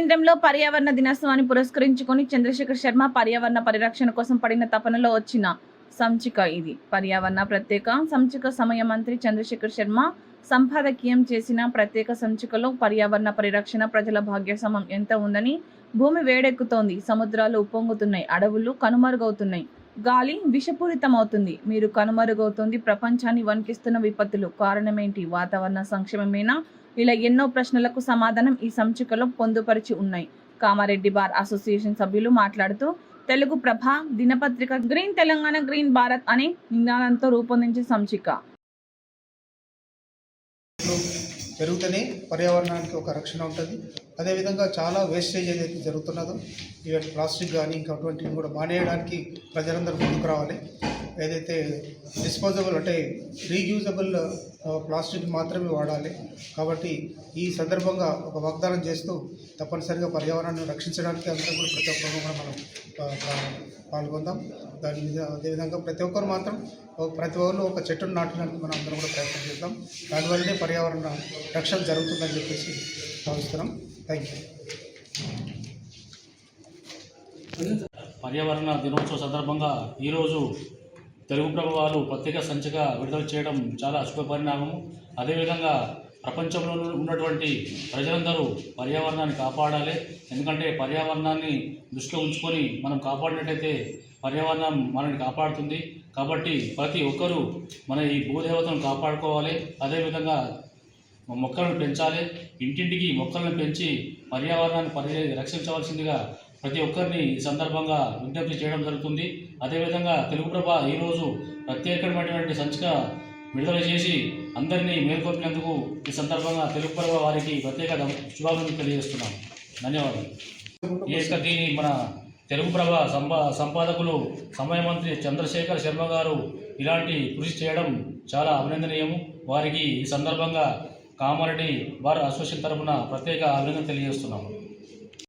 కేంద్రంలో పర్యావరణ దినోత్సవాన్ని పురస్కరించుకొని చంద్రశేఖర్ శర్మ పర్యావరణ పరిరక్షణ కోసం పడిన తపనలో వచ్చిన సంచిక ఇది. పర్యావరణ ప్రత్యేక సంచిక సమయ మంత్రి చంద్రశేఖర్ శర్మ సంపాదకీయం చేసిన ప్రత్యేక సంచికలో పర్యావరణ పరిరక్షణ ప్రజల భాగ్యస్వామ్యం ఎంత ఉందని, భూమి వేడెక్కుతోంది, సముద్రాలు ఉప్పొంగుతున్నాయి, అడవులు కనుమరుగవుతున్నాయి, గాలి విషపూరితమవుతుంది, మీరు కనుమరుగవుతుంది, ప్రపంచాన్ని వణికిస్తున్న విపత్తులు కారణమేంటి, వాతావరణ సంక్షేమమేనా? ఇలా ఎన్నో ప్రశ్నలకు సమాధానం ఈ సంచికలో పొందుపరిచి ఉన్నాయి. కామారెడ్డి బార్ అసోసియేషన్ సభ్యులు మాట్లాడుతూ, తెలుగు ప్రభ దినపత్రిక గ్రీన్ తెలంగాణ గ్రీన్ భారత్ అనే నినాదంతో రూపొందించిన సంచిక పెరుగుతూనే పర్యావరణానికి ఒక రక్షణ ఉంటుంది. అదేవిధంగా చాలా వేస్టేజ్ ఏదైతే జరుగుతున్నదో ఈవెన్ ప్లాస్టిక్ కానీ ఇంకా అటువంటివి కూడా మానేయడానికి ప్రజలందరూ ముందుకు రావాలి. ఏదైతే డిస్పోజబుల్ అంటే రీయూజబుల్ ప్లాస్టిక్ మాత్రమే వాడాలి. కాబట్టి ఈ సందర్భంగా ఒక వాగ్దానం చేస్తూ తప్పనిసరిగా పర్యావరణాన్ని రక్షించడానికి అందరూ కూడా ప్రతి ఒక్కరు కూడా మనం పాల్గొందాం. దాని మీద అదేవిధంగా ప్రతి ఒక్కరు మాత్రం ప్రతి ఒక్కరు ఒక చెట్టును నాటడానికి మనం అందరం కూడా ప్రయత్నం చేద్దాం. దానివల్లనే పర్యావరణ రక్షణ జరుగుతుందని చెప్పేసి భావిస్తున్నాం. Thank you. పర్యావరణ దినోత్సవ సందర్భంగా ఈరోజు తెలుగు ప్రభ వాళ్ళు ప్రత్యేక సంచిక విడుదల చేయడం చాలా శుభ పరిణామము. అదేవిధంగా ప్రపంచంలో ఉన్నటువంటి ప్రజలందరూ పర్యావరణాన్ని కాపాడాలి. ఎందుకంటే పర్యావరణాన్ని దృష్టిలో ఉంచుకొని మనం కాపాడినట్టయితే పర్యావరణం మనల్ని కాపాడుతుంది. కాబట్టి ప్రతి ఒక్కరూ మన ఈ భూదేవతను కాపాడుకోవాలి. అదేవిధంగా మొక్కలను పెంచాలి. ఇంటింటికి మొక్కలను పెంచి పర్యావరణాన్ని రక్షించవలసిందిగా ప్రతి ఒక్కరిని ఈ సందర్భంగా విజ్ఞప్తి చేయడం జరుగుతుంది. అదేవిధంగా తెలుగు ప్రభ ఈరోజు ప్రత్యేకమైనటువంటి సంచిక విడుదల చేసి అందరినీ మేల్కొల్పినందుకు ఈ సందర్భంగా తెలుగు ప్రభ వారికి ప్రత్యేక శుభాకాంక్షలు తెలియజేస్తున్నాం. ధన్యవాదాలు. దీని మన తెలుగు ప్రభ సంపాదకులు సమయ మంత్రి చంద్రశేఖర్ శర్మ గారు ఇలాంటి కృషి చేయడం చాలా అభినందనీయము. వారికి ఈ సందర్భంగా కామారెడ్డి బార్ అసోసియేషన్ తరఫున ప్రత్యేక అభినందన తెలియజేస్తున్నాము.